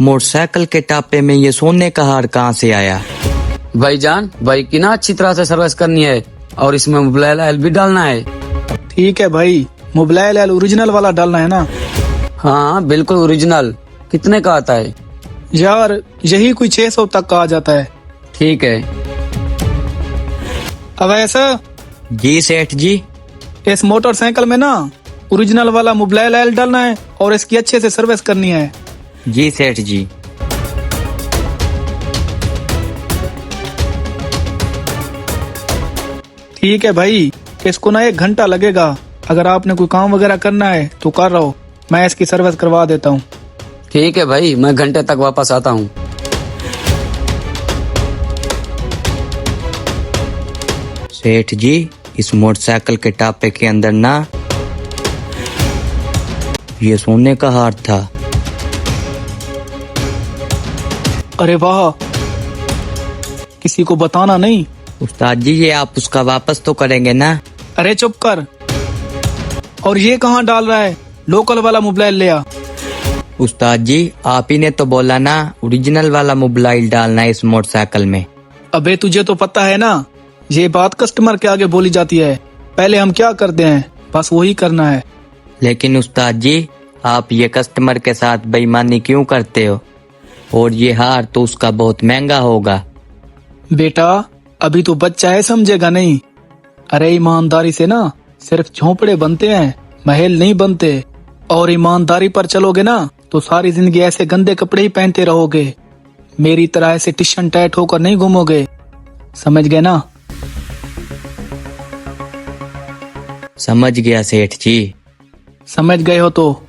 Motorcycle के टापे में ये सोने का हार कहाँ से आया? भाईजान, बाइक की ना अच्छी तरह से सर्विस करनी है और इसमें मोबाइल ऑयल भी डालना है। ठीक है भाई, मोबाइल ऑयल ओरिजिनल वाला डालना है ना? हाँ बिल्कुल ओरिजिनल। कितने का आता है? यार यही कोई 600 तक का आ जाता है। ठीक है। अब ऐसा, जी सेठ जी। इस मोटरसाइकिल में ना ओरिजिनल वाला मोबाइल ऑयल डालना है और इसकी अच्छे से सर्विस करनी है। जी सेठ जी। ठीक है भाई, इसको ना 1 घंटा लगेगा। अगर आपने कोई काम वगैरह करना है तो कर रहा हो, मैं इसकी सर्विस करवा देता हूँ। ठीक है भाई, मैं घंटे तक वापस आता हूँ। सेठ जी, इस मोटरसाइकिल के टापे के अंदर ना ये सोने का हार था। अरे वाह, किसी को बताना नहीं। उस्ताद जी, ये आप उसका वापस तो करेंगे ना? अरे चुप कर। और ये कहाँ डाल रहा है? लोकल वाला मोबाइल ले आ। उस्ताद जी, आप ही ने तो बोला ना ओरिजिनल वाला मोबाइल डालना है इस मोटरसाइकिल में। अबे तुझे तो पता है ना, ये बात कस्टमर के आगे बोली जाती है। पहले हम क्या करते हैं बस वही करना है। लेकिन उस्ताद जी, आप ये कस्टमर के साथ बेईमानी क्यों करते हो? और ये हार तो उसका बहुत महंगा होगा। बेटा अभी तो बच्चा है, समझेगा नहीं। अरे ईमानदारी से ना सिर्फ झोंपड़े बनते हैं, महल नहीं बनते। और ईमानदारी पर चलोगे ना तो सारी जिंदगी ऐसे गंदे कपड़े ही पहनते रहोगे। मेरी तरह ऐसे टिशन टाइट होकर नहीं घूमोगे, समझ गए ना? समझ गया सेठ जी। समझ गए हो तो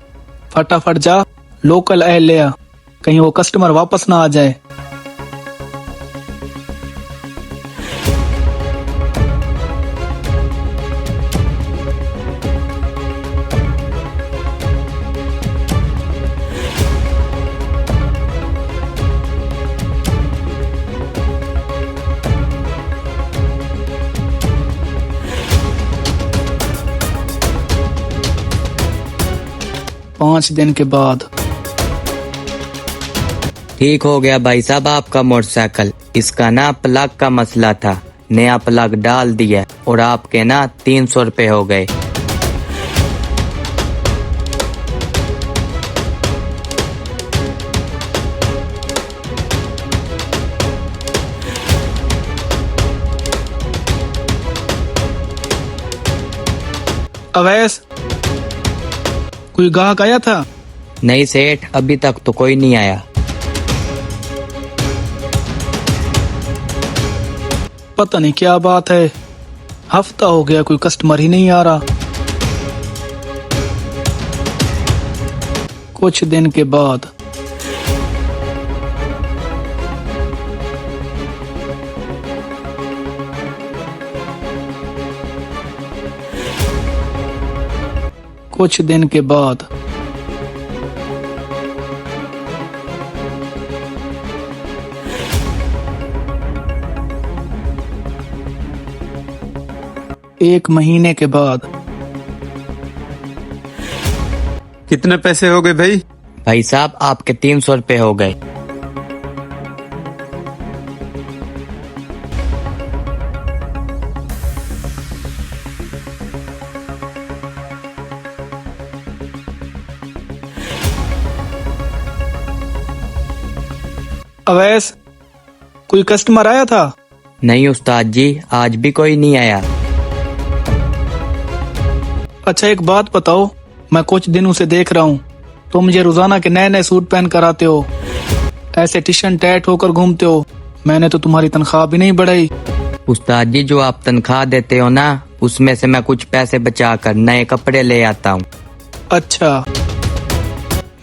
फटाफट जा लोकल ऑयल ले आ, कहीं वो कस्टमर वापस ना आ जाए। पाँच दिन के बाद ठीक हो गया भाई साहब आपका मोटरसाइकिल। इसका ना प्लग का मसला था, नया प्लग डाल दिया और आपके ना 300 रुपए हो गए। अवैस, कोई ग्राहक आया था? नहीं सेठ, अभी तक तो कोई नहीं आया। पता नहीं क्या बात है, हफ्ता हो गया कोई कस्टमर ही नहीं आ रहा। कुछ दिन के बाद एक महीने के बाद। कितने पैसे हो गए भाई? भाई साहब आपके 300 रुपए हो गए। अवैस, कोई कस्टमर आया था? नहीं उस्ताद जी, आज भी कोई नहीं आया। अच्छा एक बात बताओ, मैं कुछ दिनों से देख रहा हूँ तुम मुझे रोजाना के नए नए सूट पहन कर आते हो, ऐसे टिशन टैट होकर घूमते हो। मैंने तो तुम्हारी तनख्वाह भी नहीं बढ़ाई। उस्ताद जी, जो आप तनख्वाह देते हो ना उसमें से मैं कुछ पैसे बचा कर नए कपड़े ले आता हूँ। अच्छा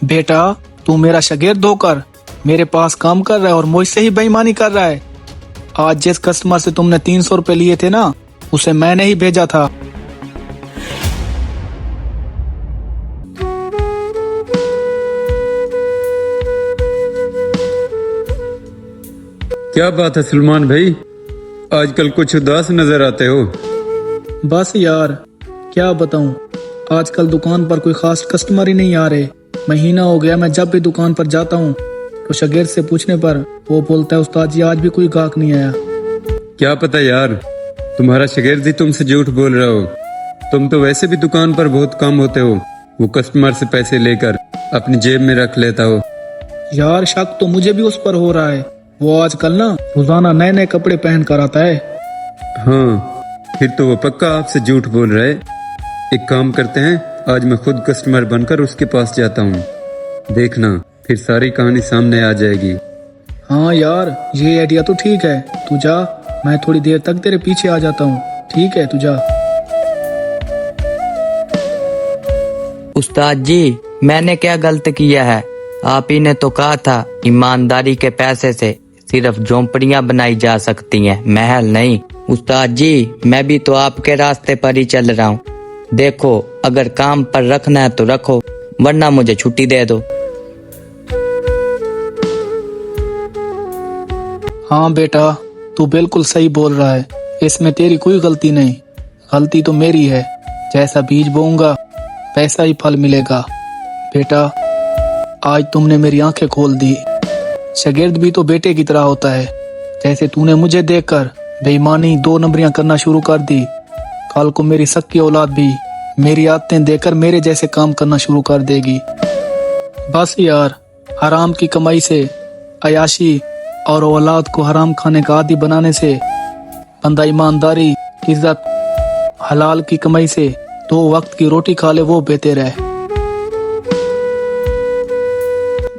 बेटा, तू मेरा शागिर्द होकर मेरे पास काम कर रहा है और मुझसे ही बेईमानी कर रहा है। आज जिस कस्टमर से तुमने 300 रुपए लिए थे ना, उसे मैंने ही भेजा था। क्या बात है सलमान भाई, आजकल कुछ उदास नजर आते हो। बस यार क्या बताऊं, आजकल दुकान पर कोई खास कस्टमर ही नहीं आ रहे। महीना हो गया, मैं जब भी दुकान पर जाता हूं तो शागिर्द से पूछने पर वो बोलता है उस्ताद जी आज भी कोई गाहक नहीं आया। क्या पता यार, तुम्हारा शागिर्द ही तुमसे झूठ बोल रहा हो। तुम तो वैसे भी दुकान पर बहुत कम होते हो। वो कस्टमर से पैसे लेकर अपनी जेब में रख लेता हो। यार शक तो मुझे भी उस पर हो रहा है। वो आजकल ना रोजाना नए नए कपड़े पहन कर आता है। हाँ, फिर तो वो पक्का आपसे झूठ बोल रहा है। एक काम करते हैं, आज मैं खुद कस्टमर बनकर उसके पास जाता हूँ। देखना, फिर सारी कहानी सामने आ जाएगी। हाँ यार ये आइडिया तो ठीक है। तू जा, मैं थोड़ी देर तक तेरे पीछे आ जाता हूँ। ठीक है, तू जा। उस्ताद जी, मैंने क्या गलत किया है? आप ही ने तो कहा था ईमानदारी के पैसे से सिर्फ झोंपड़ियां बनाई जा सकती हैं, महल नहीं। उस्ताद जी, मैं भी तो आपके रास्ते पर ही चल रहा हूँ। देखो, अगर काम पर रखना है तो रखो, वरना मुझे छुट्टी दे दो। हाँ बेटा, तू बिल्कुल सही बोल रहा है। इसमें तेरी कोई गलती नहीं, गलती तो मेरी है। जैसा बीज बोऊंगा वैसा ही फल मिलेगा। बेटा, आज तुमने मेरी आंखें खोल दी। शागिर्द भी तो बेटे की तरह होता है। जैसे तूने मुझे देखकर बेईमानी 2 नंबरियां करना शुरू कर दी, कल को मेरी सक्की औलाद भी मेरी आदतें देकर मेरे जैसे काम करना शुरू कर देगी। बस यार, हराम की कमाई से अयाशी और औलाद को हराम खाने का आदी बनाने से बंदा ईमानदारी, इज्जत, हलाल की कमाई से 2 वक्त की रोटी खा ले, वो बेहतर है।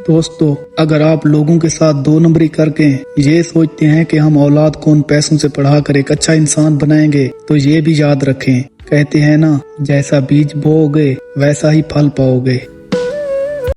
दोस्तों, अगर आप लोगों के साथ 2 नंबरी करके ये सोचते हैं कि हम औलाद को उन पैसों से पढ़ाकर एक अच्छा इंसान बनाएंगे, तो ये भी याद रखें, कहते हैं ना, जैसा बीज बोओगे वैसा ही फल पाओगे।